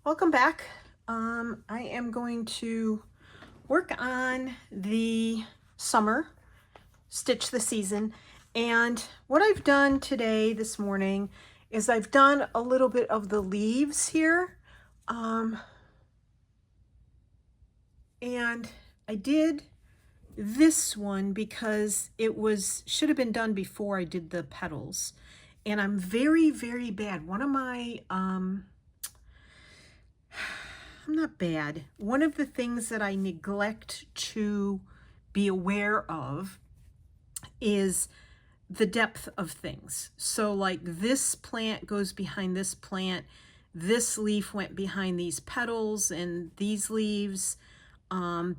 Welcome back. I am going to work on the summer, stitch the season. And what I've done today, this morning, is I've done a little bit of the leaves here. And I did this one because it should have been done before I did the petals. And I'm very, very bad. I'm not bad. One of the things that I neglect to be aware of is the depth of things. So like this plant goes behind this plant, this leaf went behind these petals and these leaves.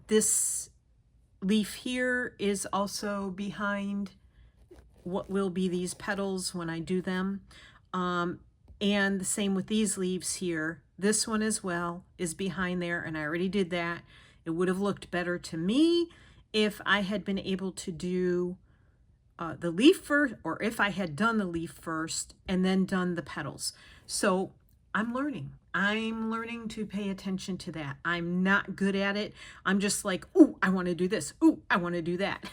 This leaf here is also behind what will be these petals when I do them. And the same with these leaves here. This one as well is behind there, and I already did that. It would have looked better to me if I had been able to do the leaf first, or if I had done the leaf first and then done the petals. So I'm learning. I'm learning to pay attention to that. I'm not good at it. I'm just like, ooh, I want to do this. Ooh, I want to do that.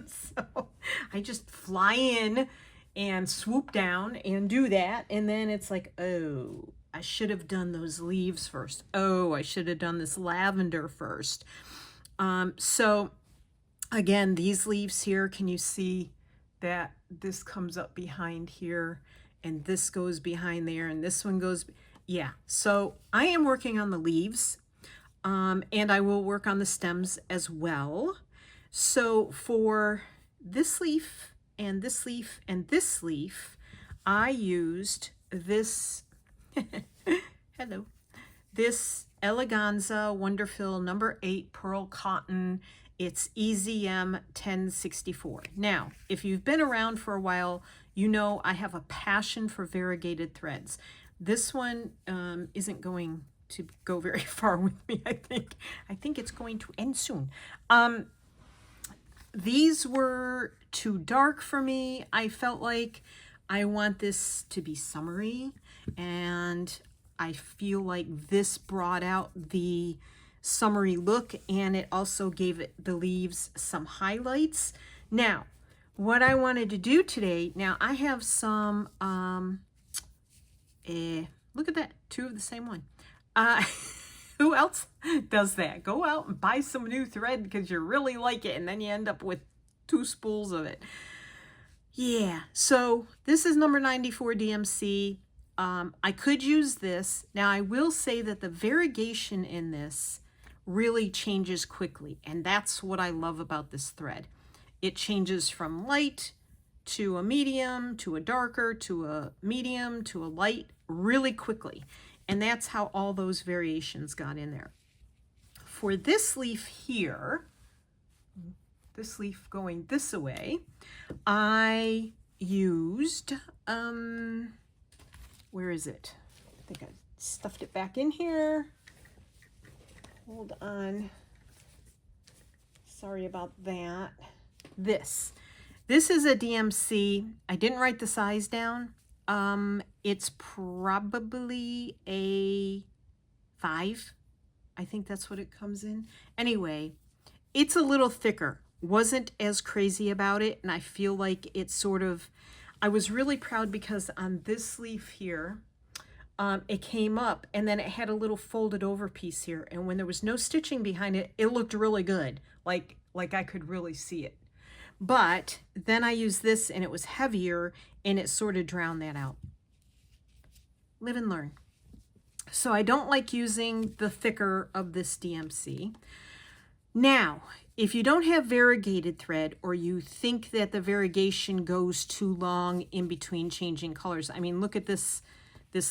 So I just fly in and swoop down and do that. And then it's like, oh, I should have done those leaves first. Oh, I should have done this lavender first. So again, these leaves here, can you see that this comes up behind here and this goes behind there and this one goes, yeah. So I am working on the leaves, and I will work on the stems as well. So for this leaf and this leaf and this leaf, I used this, hello, this Eleganza Wonderfill number 8 Pearl Cotton. It's EZM 1064. Now, if you've been around for a while, you know I have a passion for variegated threads. This one isn't going to go very far with me, I think. I think it's going to end soon. These were too dark for me. I felt like I want this to be summery, and I feel like this brought out the summery look, and it also gave it the leaves some highlights. Now, what I wanted to do today, now I have some, look at that, 2 of the same one. Who else does that? Go out and buy some new thread because you really like it, and then you end up with 2 spools of it. Yeah, so this is number 94 DMC. I could use this. Now, I will say that the variegation in this really changes quickly, and that's what I love about this thread. It changes from light to a medium, to a darker, to a medium, to a light really quickly. And that's how all those variations got in there. For this leaf here, this leaf going this way, I used, where is it? I think I stuffed it back in here. Hold on. Sorry about that. This is a DMC. I didn't write the size down. It's probably a 5. I think that's what it comes in. Anyway, it's a little thicker. Wasn't as crazy about it, and I feel like it's sort of, I was really proud because on this leaf here, it came up and then it had a little folded over piece here, and when there was no stitching behind it, it looked really good, like I could really see it. But then I used this and it was heavier and it sort of drowned that out. Live and learn. So I don't like using the thicker of this DMC. Now, if you don't have variegated thread, or you think that the variegation goes too long in between changing colors, I mean, look at these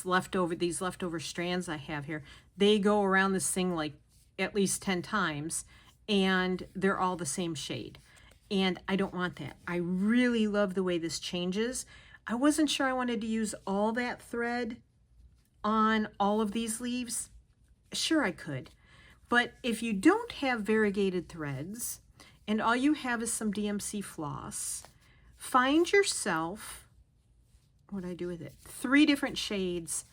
leftover strands I have here. They go around this thing like at least 10 times, and they're all the same shade. And I don't want that. I really love the way this changes. I wasn't sure I wanted to use all that thread on all of these leaves. Sure, I could. But if you don't have variegated threads and all you have is some DMC floss, find yourself, what do I do with it? 3 different shades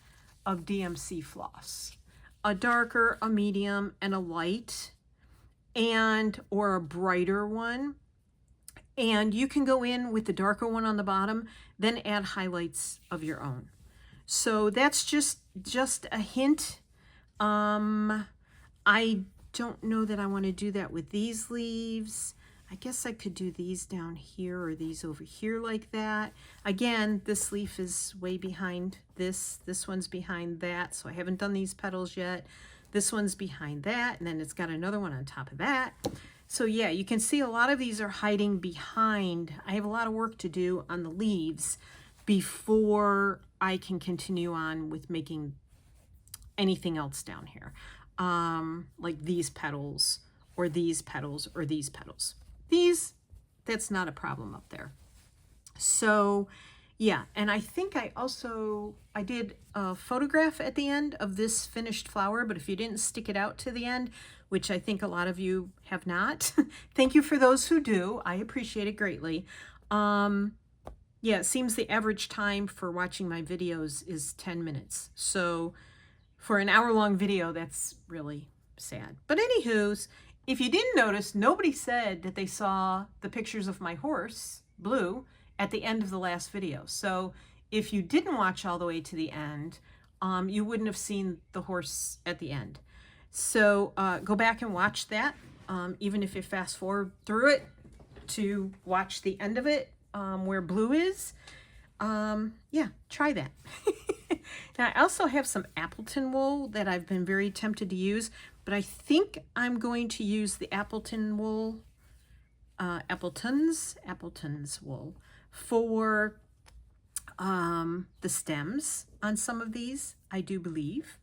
of DMC floss. a darker, a medium, and a light, and or a brighter one. And you can go in with the darker one on the bottom, then add highlights of your own. So that's just a hint. I don't know that I want to do that with these leaves. I guess I could do these down here or these over here like that. Again, this leaf is way behind this. This one's behind that, so I haven't done these petals yet. This one's behind that, and then it's got another one on top of that. So yeah, you can see a lot of these are hiding behind. I have a lot of work to do on the leaves before I can continue on with making anything else down here. Like these petals or these petals or these petals. These, that's not a problem up there. So yeah, and I think I did a photograph at the end of this finished flower, but if you didn't stick it out to the end, which I think a lot of you have not, thank you for those who do. I appreciate it greatly. Yeah, it seems the average time for watching my videos is 10 minutes. So for an hour-long video, that's really sad. But anywho, if you didn't notice, nobody said that they saw the pictures of my horse, Blue, at the end of the last video. So if you didn't watch all the way to the end, you wouldn't have seen the horse at the end. So go back and watch that, even if you fast forward through it to watch the end of it, where Blue is. Yeah, try that. Now, I also have some Appleton wool that I've been very tempted to use, but I think I'm going to use the Appleton wool, Appleton's wool for the stems on some of these, I do believe.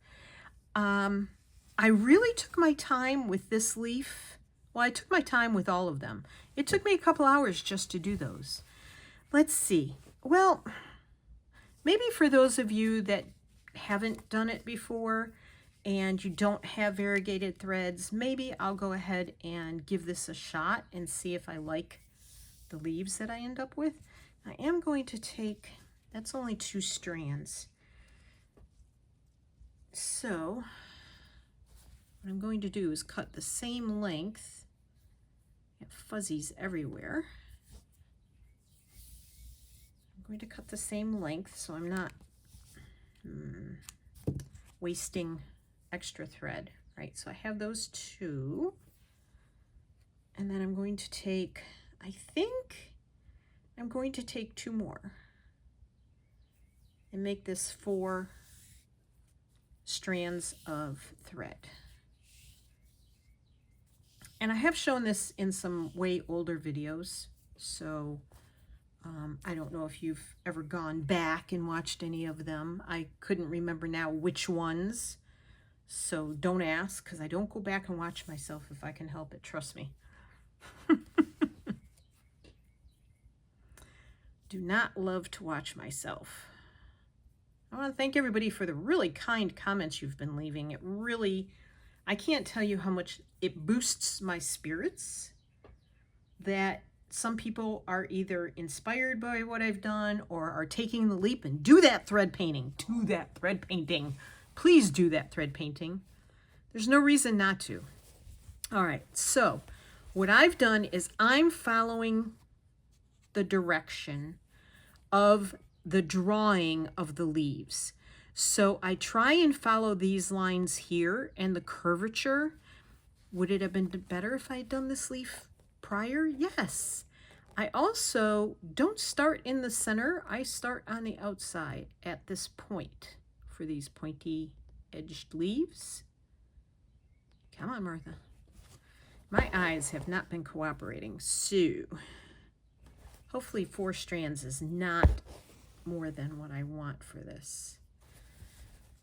I really took my time with this leaf. Well, I took my time with all of them. It took me a couple hours just to do those. Let's see. Well, maybe for those of you that haven't done it before and you don't have variegated threads, maybe I'll go ahead and give this a shot and see if I like the leaves that I end up with. I am going to take, that's only 2 strands. So what I'm going to do is cut the same length. I have fuzzies everywhere. I'm going to cut the same length so I'm not wasting extra thread, right? So I have those 2. And then I'm going to take, I think I'm going to take 2 more and make this 4 strands of thread. And I have shown this in some way older videos, so I don't know if you've ever gone back and watched any of them. I couldn't remember now which ones, so don't ask, because I don't go back and watch myself if I can help it, trust me. Do not love to watch myself. I want to thank everybody for the really kind comments you've been leaving. It really, I can't tell you how much it boosts my spirits that some people are either inspired by what I've done or are taking the leap and do that thread painting. Do that thread painting. Please do that thread painting. There's no reason not to. All right, so what I've done is I'm following the direction of the drawing of the leaves. So I try and follow these lines here and the curvature. Would it have been better if I had done this leaf prior? Yes. I also don't start in the center. I start on the outside at this point for these pointy edged leaves. Come on, Martha. My eyes have not been cooperating, so hopefully 4 strands is not more than what I want for this.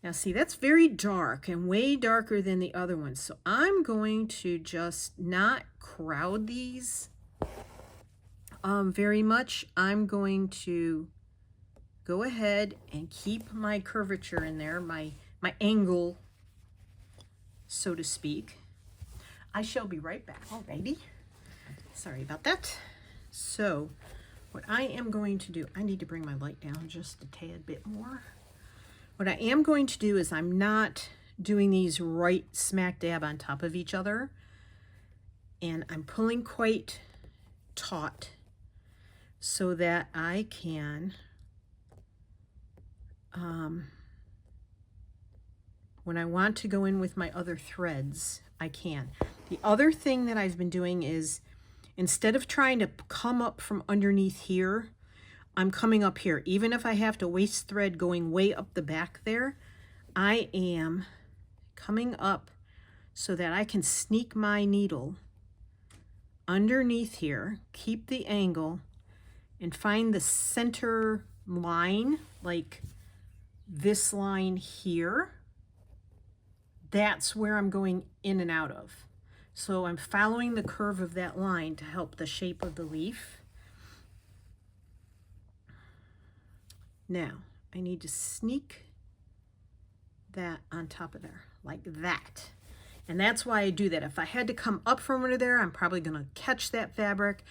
Now see, that's very dark and way darker than the other ones. So I'm going to just not crowd these very much. I'm going to go ahead and keep my curvature in there, my angle, so to speak. I shall be right back. Alrighty. Sorry about that. So what I am going to do, I need to bring my light down just a tad bit more. What I am going to do is I'm not doing these right smack dab on top of each other. And I'm pulling quite taut so that I can, when I want to go in with my other threads, I can. The other thing that I've been doing is, instead of trying to come up from underneath here, I'm coming up here. Even if I have to waste thread going way up the back there, I am coming up so that I can sneak my needle underneath here, keep the angle, and find the center line, like this line here. That's where I'm going in and out of. So I'm following the curve of that line to help the shape of the leaf. Now, I need to sneak that on top of there, like that. And that's why I do that. If I had to come up from under there, I'm probably going to catch that fabric,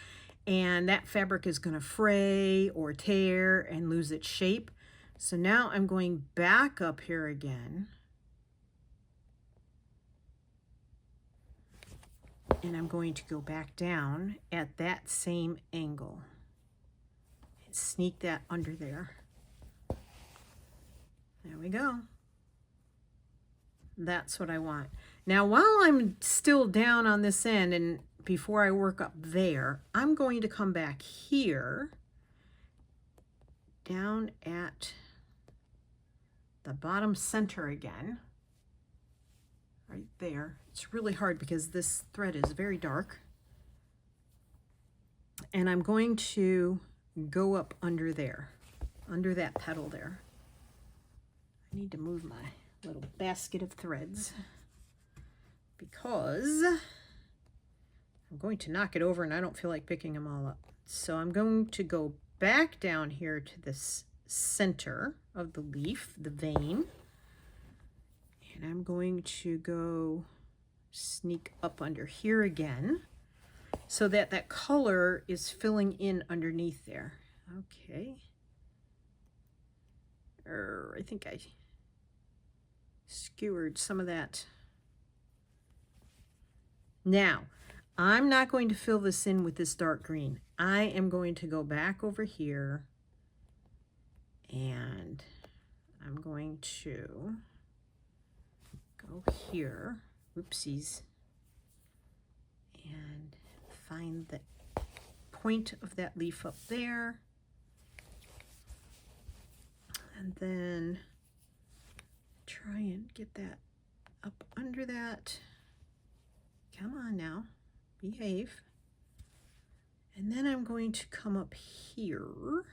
and that fabric is going to fray or tear and lose its shape. So now I'm going back up here again. And I'm going to go back down at that same angle and sneak that under there. There we go. That's what I want. Now, while I'm still down on this end and before I work up there, I'm going to come back here, down at the bottom center again, right there. It's really hard because this thread is very dark. And I'm going to go up under there, under that petal there. I need to move my little basket of threads because I'm going to knock it over and I don't feel like picking them all up. So I'm going to go back down here to this center of the leaf, the vein, and I'm going to go sneak up under here again so that that color is filling in underneath there. Okay. I think I skewered some of that. Now, I'm not going to fill this in with this dark green. I am going to go back over here and I'm going to go here, oopsies, and find the point of that leaf up there. And then try and get that up under that. Come on now, behave. And then I'm going to come up here.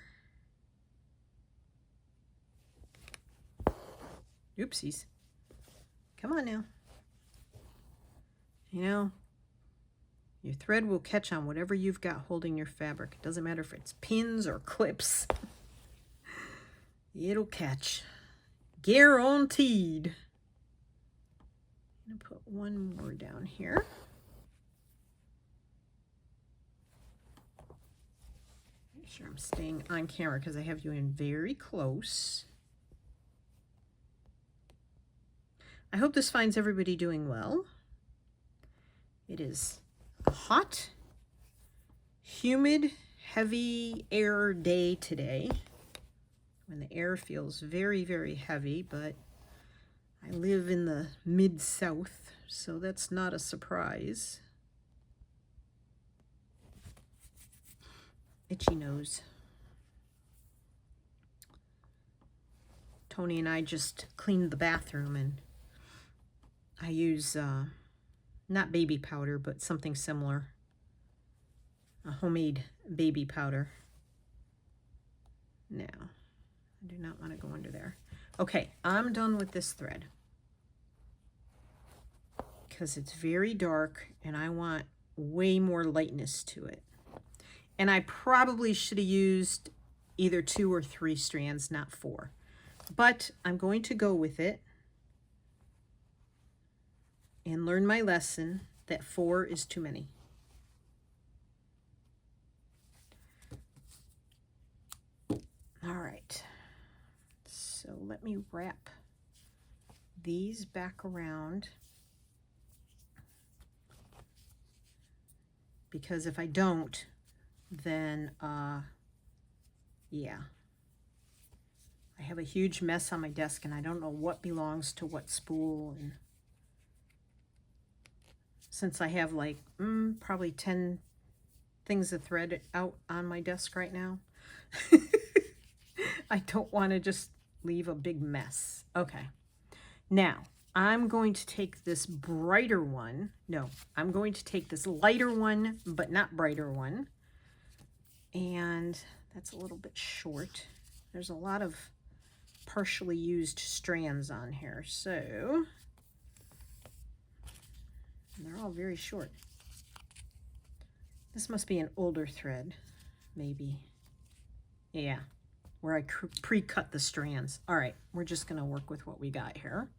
Oopsies. Come on now. You know, your thread will catch on whatever you've got holding your fabric. It doesn't matter if it's pins or clips. It'll catch. Guaranteed. I'm gonna put one more down here. Make sure I'm staying on camera because I have you in very close. I hope this finds everybody doing well. It is a hot, humid, heavy air day today, when the air feels very, very heavy, but I live in the mid-south, so that's not a surprise. Itchy nose. Tony and I just cleaned the bathroom, and I use not baby powder, but something similar, a homemade baby powder. Now, I do not want to go under there. Okay, I'm done with this thread because it's very dark and I want way more lightness to it. And I probably should have used either 2 or 3 strands, not 4. But I'm going to go with it and learn my lesson that 4 is too many. All right, so let me wrap these back around, because if I don't, then yeah, I have a huge mess on my desk and I don't know what belongs to what spool. And since I have like probably 10 things of thread out on my desk right now, I don't want to just leave a big mess. Okay, now I'm going to take this brighter one. No, I'm going to take this lighter one, but not brighter one. And that's a little bit short. There's a lot of partially used strands on here, so they're all very short. This must be an older thread, maybe. Yeah, where I pre-cut the strands. All right, we're just gonna work with what we got here.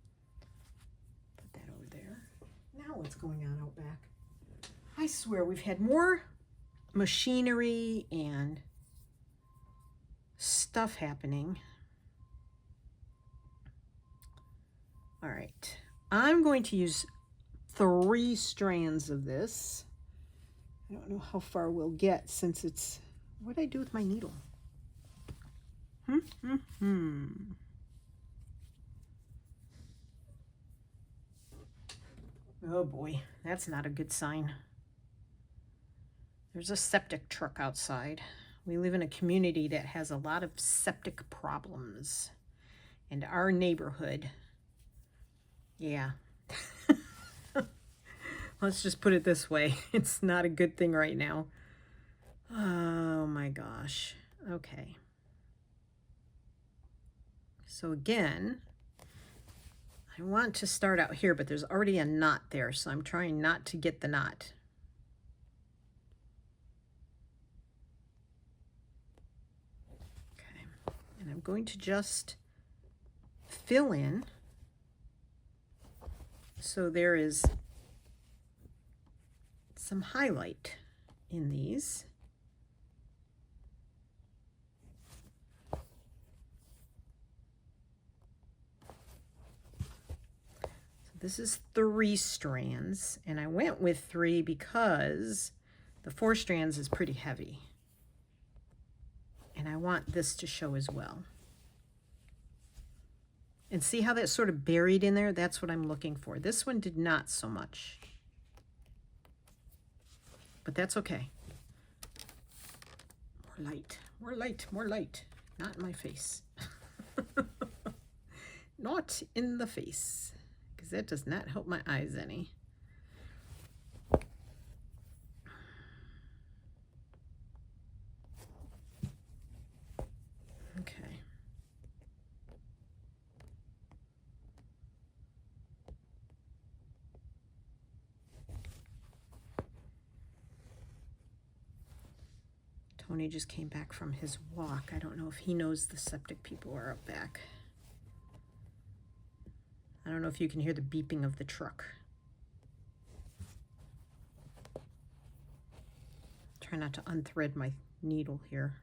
Put that over there. Now what's going on out back? I swear we've had more machinery and stuff happening. All right, I'm going to use 3 strands of this. I don't know how far we'll get since it's, what did I do with my needle? Oh boy, that's not a good sign. There's a septic truck outside. We live in a community that has a lot of septic problems. And our neighborhood, yeah. Let's just put it this way. It's not a good thing right now. Oh my gosh. Okay. So again, I want to start out here, but there's already a knot there, so I'm trying not to get the knot. Okay, and I'm going to just fill in so there is some highlight in these. This is 3 strands, and I went with 3 because the 4 strands is pretty heavy. And I want this to show as well. And see how that's sort of buried in there? That's what I'm looking for. This one did not so much. But that's okay. More light, more light, more light. Not in my face. Not in the face. Because that does not help my eyes any. Okay. Tony just came back from his walk. I don't know if he knows the septic people are up back. I don't know if you can hear the beeping of the truck. Try not to unthread my needle here.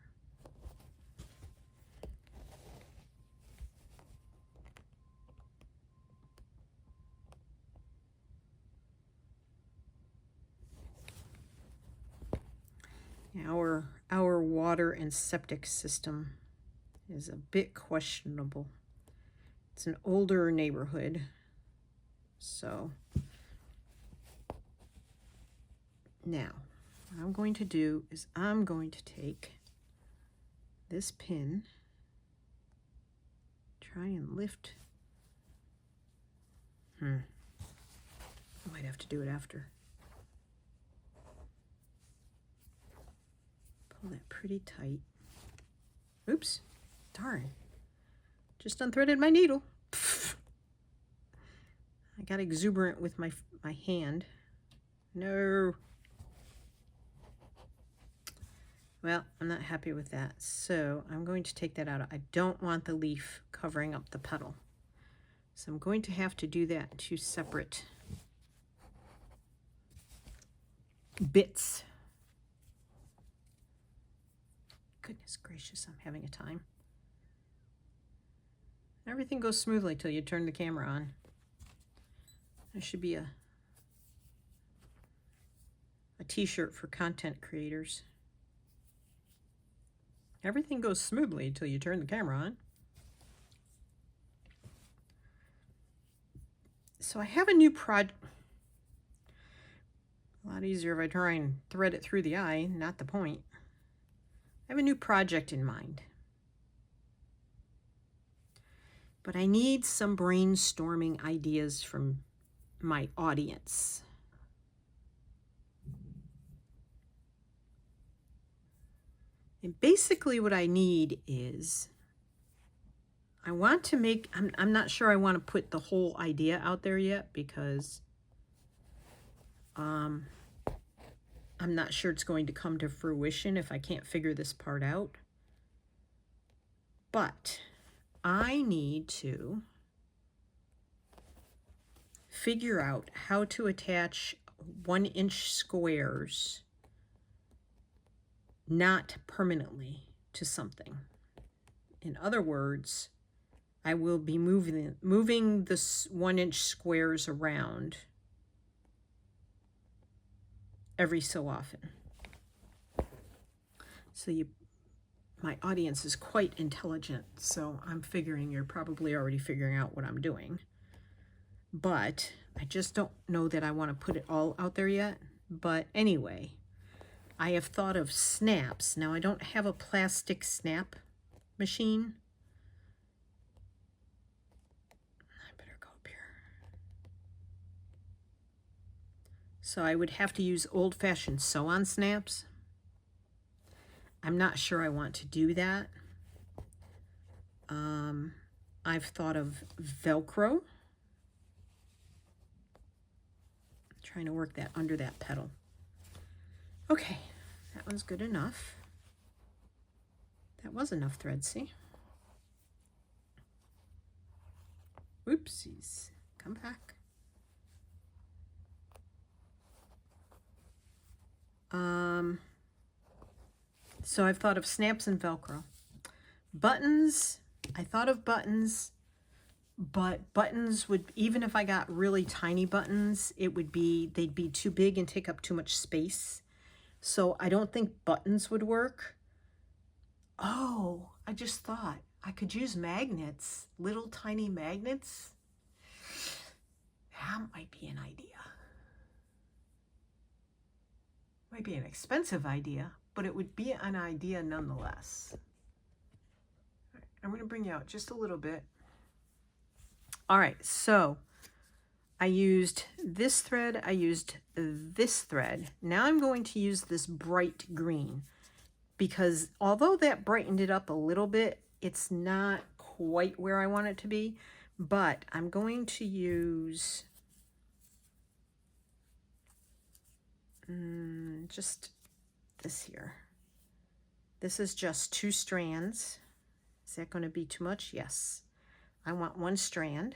Our water and septic system is a bit questionable. It's an older neighborhood, so now what I'm going to do is I'm going to take this pin, try and lift. I might have to do it after. Pull that pretty tight. Oops, darn. Just unthreaded my needle. Pfft. I got exuberant with my hand. No. Well, I'm not happy with that. So I'm going to take that out. I don't want the leaf covering up the petal. So I'm going to have to do that in 2 separate bits. Goodness gracious, I'm having a time. Everything goes smoothly till you turn the camera on. There should be a t-shirt for content creators. Everything goes smoothly until you turn the camera on. So I have a new project. A lot easier if I try and thread it through the eye, not the point. I have a new project in mind. But I need some brainstorming ideas from my audience. And basically what I need is, I want to make, I'm not sure I want to put the whole idea out there yet because I'm not sure it's going to come to fruition if I can't figure this part out. But I need to figure out how to attach 1-inch squares not permanently to something. In other words, I will be moving the 1-inch squares around every so often. So my audience is quite intelligent, so I'm figuring you're probably already figuring out what I'm doing. But I just don't know that I want to put it all out there yet. But anyway, I have thought of snaps. Now, I don't have a plastic snap machine. I better go up here. So I would have to use old-fashioned sew-on snaps. I'm not sure I want to do that. I've thought of Velcro. Trying to work that under that petal. Okay, that one's good enough. That was enough thread, see? Oopsies, come back. So I've thought of snaps and Velcro. Buttons, I thought of buttons, but buttons would, even if I got really tiny buttons, they'd be too big and take up too much space. So I don't think buttons would work. Oh, I just thought I could use magnets, little tiny magnets. That might be an idea. Might be an expensive idea, but it would be an idea nonetheless. All right, I'm going to bring you out just a little bit. All right, so I used this thread, I used this thread. Now I'm going to use this bright green because although that brightened it up a little bit, it's not quite where I want it to be, but I'm going to use just this here. This is just 2 strands. Is that going to be too much? Yes. I want 1 strand.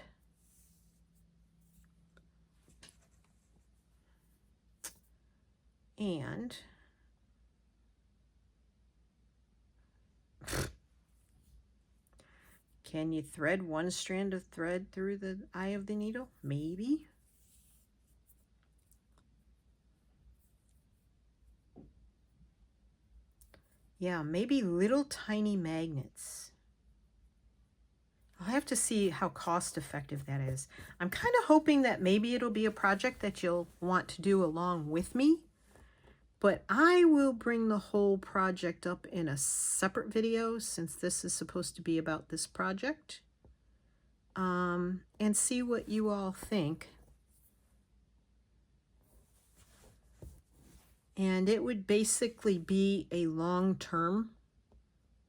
And can you thread 1 strand of thread through the eye of the needle? Maybe. Yeah, maybe little tiny magnets. I'll have to see how cost effective that is. I'm kind of hoping that maybe it'll be a project that you'll want to do along with me, but I will bring the whole project up in a separate video since this is supposed to be about this project, and see what you all think. And it would basically be a long-term,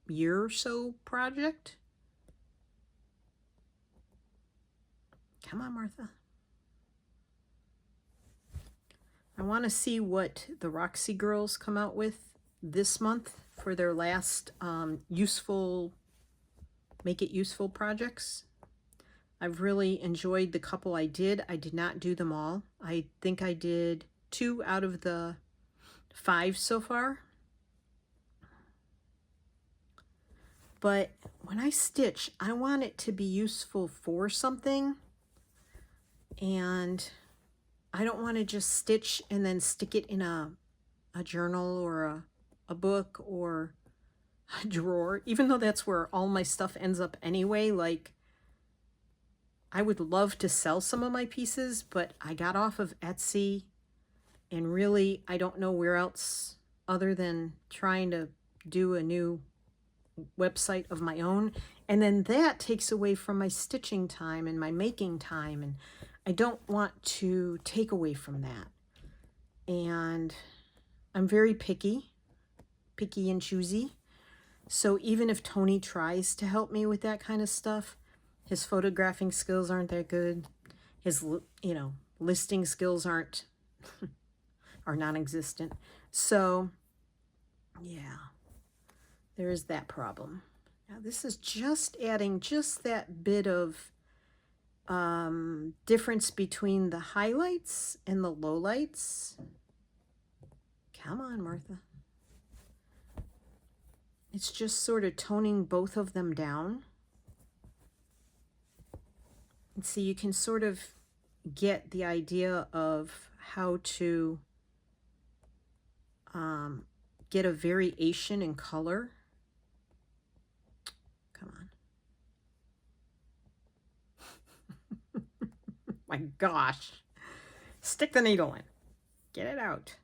year or so project. Come on, Martha. I want to see what the Roxy girls come out with this month for their last make it useful projects. I've really enjoyed the couple I did. I did not do them all. I think I did 2 out of the 5 so far. But when I stitch, I want it to be useful for something. And I don't want to just stitch and then stick it in a journal or a book or a drawer, even though that's where all my stuff ends up anyway. Like, I would love to sell some of my pieces, but I got off of Etsy, and really I don't know where else other than trying to do a new website of my own. And then that takes away from my stitching time and my making time, and I don't want to take away from that. And I'm very picky and choosy. So even if Tony tries to help me with that kind of stuff, his photographing skills aren't that good. His, listing skills are non-existent. So, yeah, there is that problem. Now this is just adding just that bit of difference between the highlights and the lowlights. Come on, Martha. It's just sort of toning both of them down. And see, you can sort of get the idea of how to get a variation in color. Come on. My gosh. Stick the needle in. Get it out.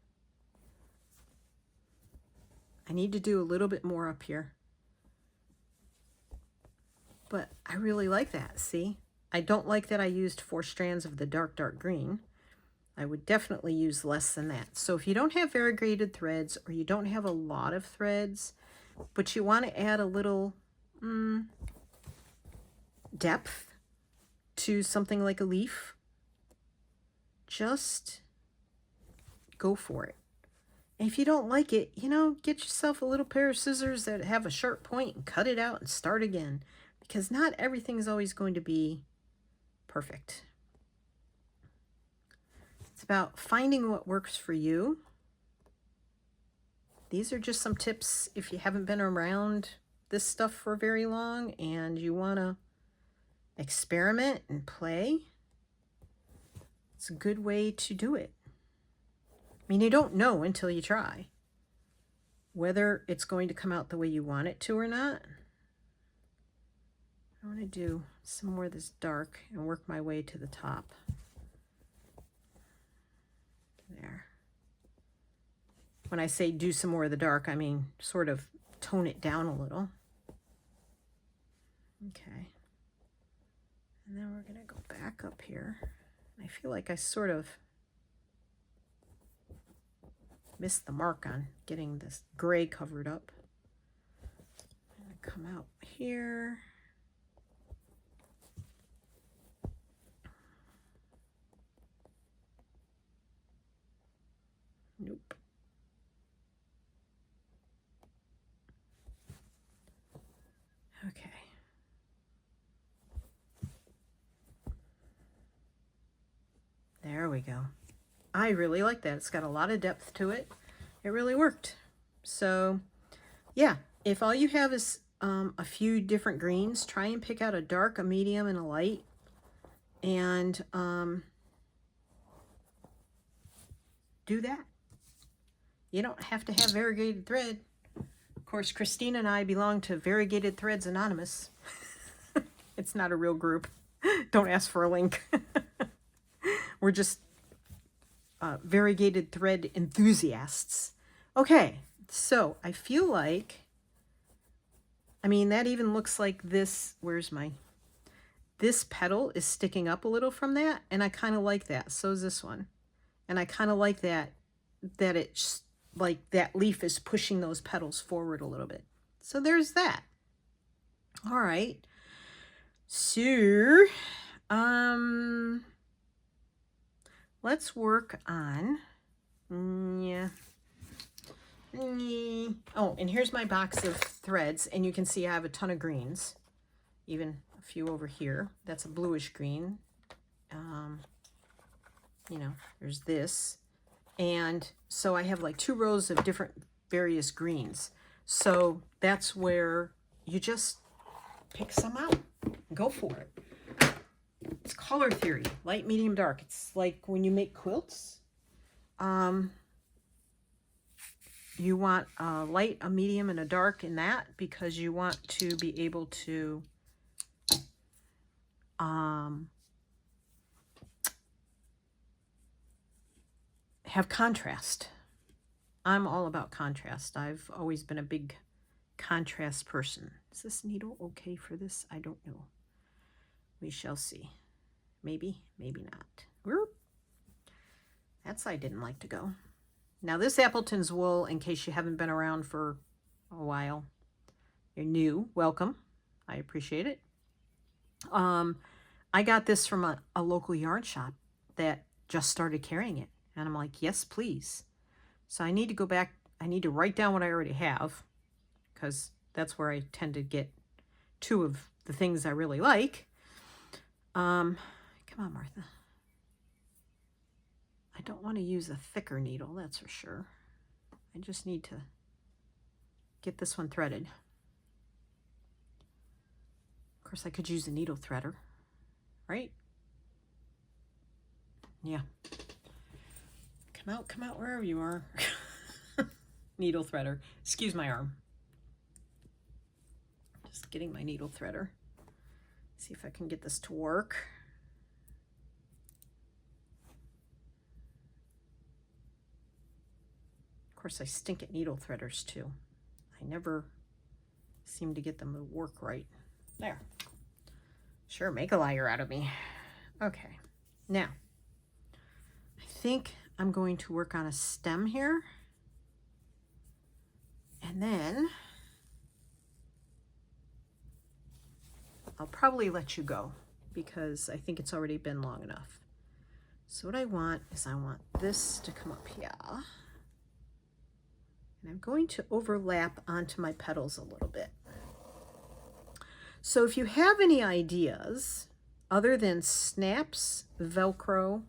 I need to do a little bit more up here. But I really like that, see? I don't like that I used 4 strands of the dark green. I would definitely use less than that. So if you don't have variegated threads, or you don't have a lot of threads, but you want to add a little depth to something like a leaf, just go for it. And if you don't like it, get yourself a little pair of scissors that have a sharp point and cut it out and start again, because not everything is always going to be perfect. It's about finding what works for you. These are just some tips if you haven't been around this stuff for very long and you want to experiment and play. It's a good way to do it. I mean, you don't know until you try whether it's going to come out the way you want it to or not. I want to do some more of this dark and work my way to the top. There. When I say do some more of the dark, I mean sort of tone it down a little. Okay. And then we're going to go back up here. I feel like I sort of missed the mark on getting this gray covered up. I'm going to come out here. Nope. Okay. There we go. I really like that. It's got a lot of depth to it. It really worked. So, yeah, if all you have is a few different greens, try and pick out a dark, a medium, and a light. And do that. You don't have to have variegated thread. Of course, Christina and I belong to Variegated Threads Anonymous. It's not a real group. Don't ask for a link. We're just variegated thread enthusiasts. Okay, so I feel like, I mean, that even looks like this. This petal is sticking up a little from that, and I kind of like that. So is this one. And I kind of like that it's like that leaf is pushing those petals forward a little bit. So there's that. All right. So, let's work on, oh, and here's my box of threads, and you can see I have a ton of greens, even a few over here. That's a bluish green. There's this. And so I have like 2 rows of different various greens. So that's where you just pick some out. Go for it. It's color theory, light, medium, dark. It's like when you make quilts. You want a light, a medium, and a dark in that because you want to be able to have contrast. I'm all about contrast. I've always been a big contrast person. Is this needle okay for this? I don't know. We shall see. Maybe, maybe not. Whoop. That side didn't like to go. Now this Appleton's wool, in case you haven't been around for a while, you're new, welcome. I appreciate it. I got this from a local yarn shop that just started carrying it. And I'm like, yes, please. So I need to go back. I need to write down what I already have because that's where I tend to get two of the things I really like. Come on, Martha. I don't want to use a thicker needle, that's for sure. I just need to get this one threaded. Of course, I could use a needle threader, right? Yeah. Come out wherever you are. Needle threader. Excuse my arm. Just getting my needle threader. See if I can get this to work. Of course, I stink at needle threaders too. I never seem to get them to work right. There. Sure, make a liar out of me. Okay. Now, I think I'm going to work on a stem here. And then I'll probably let you go because I think it's already been long enough. So what I want is I want this to come up here. And I'm going to overlap onto my petals a little bit. So if you have any ideas other than snaps, Velcro,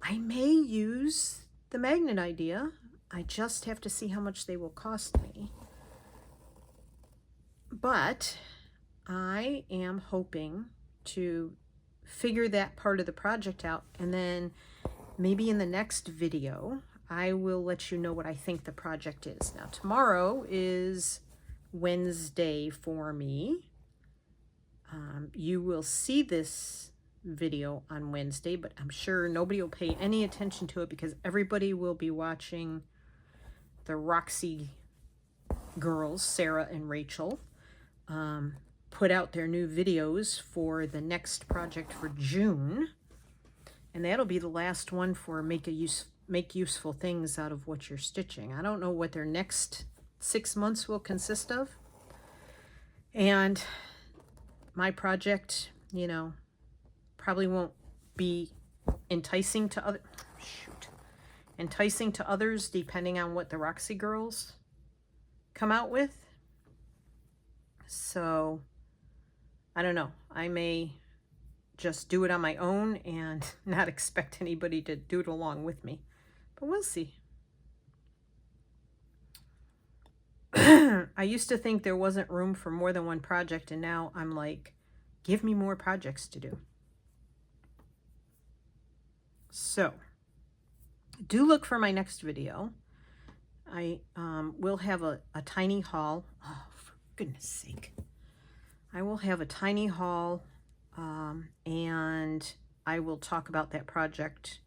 I may use the magnet idea. I just have to see how much they will cost me. But I am hoping to figure that part of the project out, and then maybe in the next video I will let you know what I think the project is. Now tomorrow is Wednesday for me. You will see this video on Wednesday, but I'm sure nobody will pay any attention to it because everybody will be watching the Roxy girls, Sarah and Rachel, put out their new videos for the next project for June. And that'll be the last one for make useful things out of what you're stitching. I don't know what their next 6 months will consist of. And my project, you know, probably won't be enticing to others depending on what the Roxy girls come out with. So I don't know. I may just do it on my own and not expect anybody to do it along with me. But we'll see. I used to think there wasn't room for more than one project, and now I'm like, give me more projects to do. So, do look for my next video. I will have a tiny haul. Oh, for goodness sake. I will have a tiny haul, and I will talk about that project.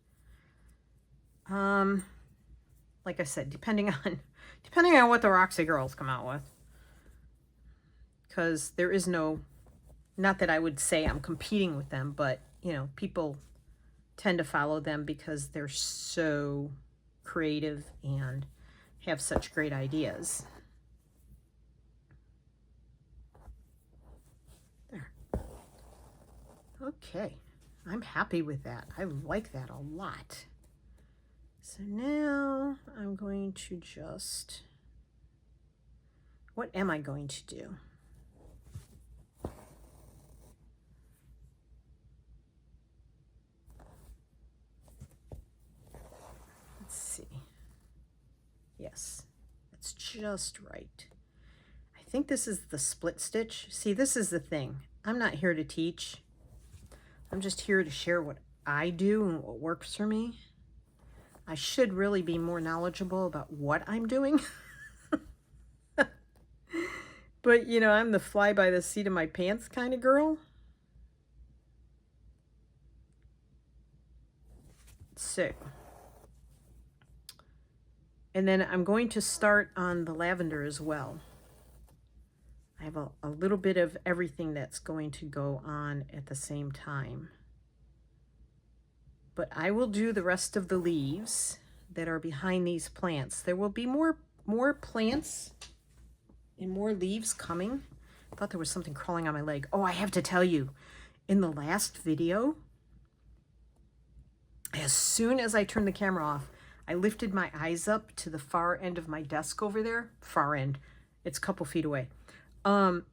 Like I said, depending on what the Roxy girls come out with. Because there is no, not that I would say I'm competing with them, but, you know, people tend to follow them because they're so creative and have such great ideas. There. Okay. I'm happy with that. I like that a lot. So now I'm going to just, what am I going to do? Let's see. Yes, it's just right. I think this is the split stitch. See, this is the thing. I'm not here to teach. I'm just here to share what I do and what works for me. I should really be more knowledgeable about what I'm doing. But, you know, I'm the fly by the seat of my pants kind of girl. So, and then I'm going to start on the lavender as well. I have a little bit of everything that's going to go on at the same time. But I will do the rest of the leaves that are behind these plants. There will be more plants and more leaves coming. I thought there was something crawling on my leg. Oh, I have to tell you, in the last video, as soon as I turned the camera off, I lifted my eyes up to the far end of my desk over there. Far end. It's a couple feet away. And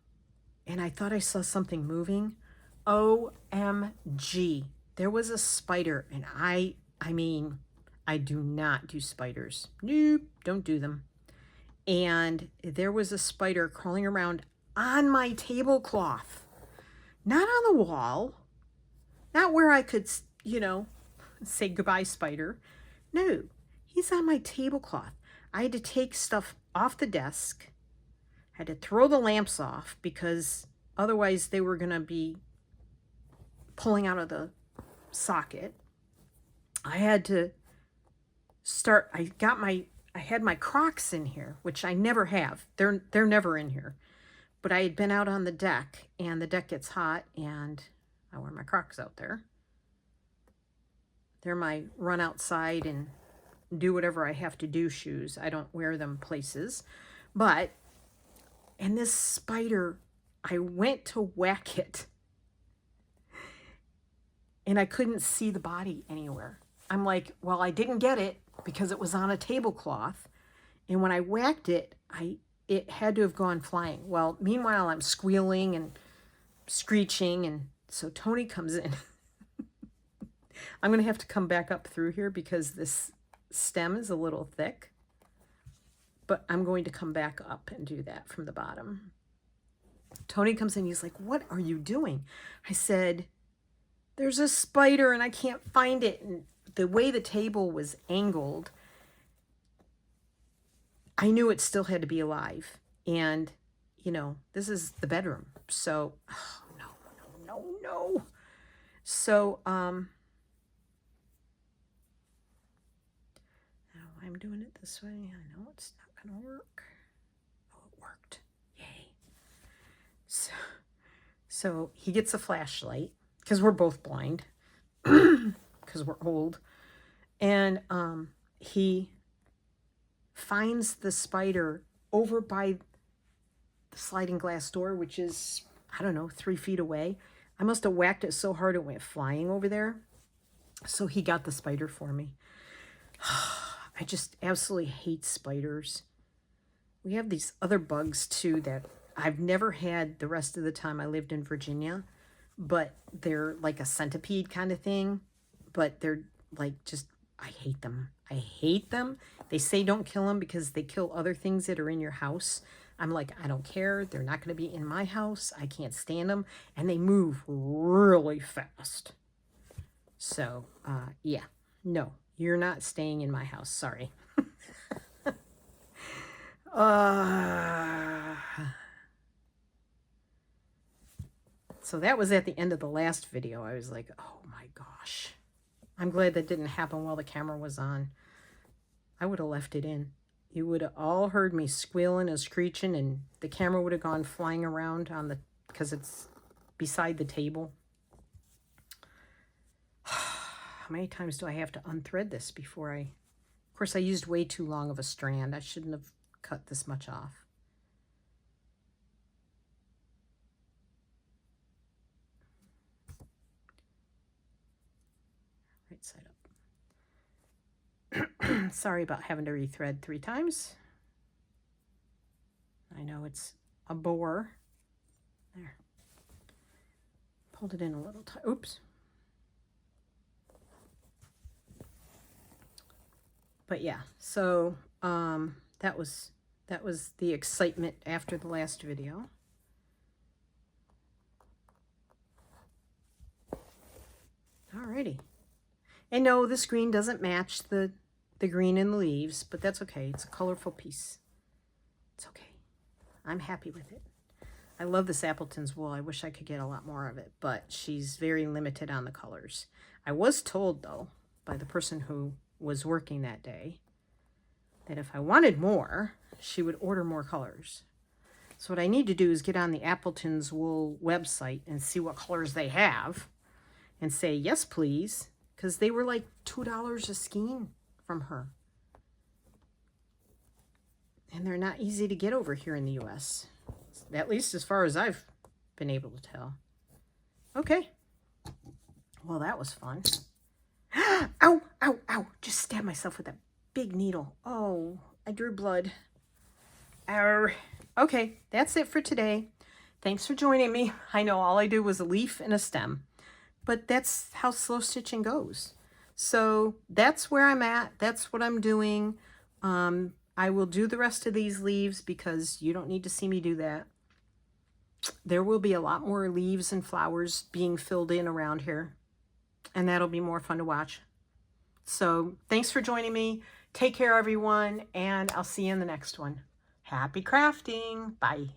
I thought I saw something moving. OMG. There was a spider, and I mean, I do not do spiders. Nope, don't do them. And there was a spider crawling around on my tablecloth. Not on the wall. Not where I could, you know, say goodbye, spider. No, he's on my tablecloth. I had to take stuff off the desk. I had to throw the lamps off because otherwise they were going to be pulling out of the socket. I had to start, I had my Crocs in here, which I never have. They're never in here. But I had been out on the deck, and the deck gets hot, and I wear my Crocs out there. They're my run outside and do whatever I have to do shoes. I don't wear them places. But, and this spider, I went to whack it, and I couldn't see the body anywhere. I'm like, well, I didn't get it because it was on a tablecloth. And when I whacked it, it had to have gone flying. Well, meanwhile, I'm squealing and screeching. And so Tony comes in. I'm going to have to come back up through here because this stem is a little thick. But I'm going to come back up and do that from the bottom. Tony comes in. He's like, what are you doing? I said, there's a spider and I can't find it. And the way the table was angled, I knew it still had to be alive. And, you know, this is the bedroom. So, oh, no. So, now I'm doing it this way. I know it's not going to work. Oh, it worked. Yay. So he gets a flashlight because we're both blind because we're old. And he finds the spider over by the sliding glass door, which is, I don't know, 3 feet away. I must have whacked it so hard it went flying over there. So he got the spider for me. I just absolutely hate spiders. We have these other bugs too that I've never had the rest of the time I lived in Virginia, but they're like a centipede kind of thing, but they're like just, I hate them. I hate them. They say don't kill them because they kill other things that are in your house. I'm like, I don't care. They're not going to be in my house. I can't stand them. And they move really fast. So, yeah. No, you're not staying in my house. Sorry. So that was at the end of the last video. I was like, oh my gosh. I'm glad that didn't happen while the camera was on. I would have left it in. You would have all heard me squealing and screeching, and the camera would have gone flying around on the, because it's beside the table. How many times do I have to unthread this before of course I used way too long of a strand. I shouldn't have cut this much off. Right side up. Sorry about having to rethread 3 times. I know it's a bore. There. Pulled it in a little tight. Oops. But yeah, so that was the excitement after the last video. Alrighty. And no, this green doesn't match the green in the leaves, but that's okay. It's a colorful piece. It's okay. I'm happy with it. I love this Appleton's wool. I wish I could get a lot more of it, but she's very limited on the colors. I was told, though, by the person who was working that day, that if I wanted more, she would order more colors. So what I need to do is get on the Appleton's wool website and see what colors they have and say, yes, please, because they were like $2 a skein from her. And they're not easy to get over here in the U.S., at least as far as I've been able to tell. Okay. Well, that was fun. Ow, ow, ow. Just stabbed myself with that big needle. Oh, I drew blood. Arr. Okay, that's it for today. Thanks for joining me. I know all I do was a leaf and a stem, but that's how slow stitching goes. So that's where I'm at. That's what I'm doing. I will do the rest of these leaves because you don't need to see me do that. There will be a lot more leaves and flowers being filled in around here, and that'll be more fun to watch. So thanks for joining me. Take care, everyone, and I'll see you in the next one. Happy crafting. Bye.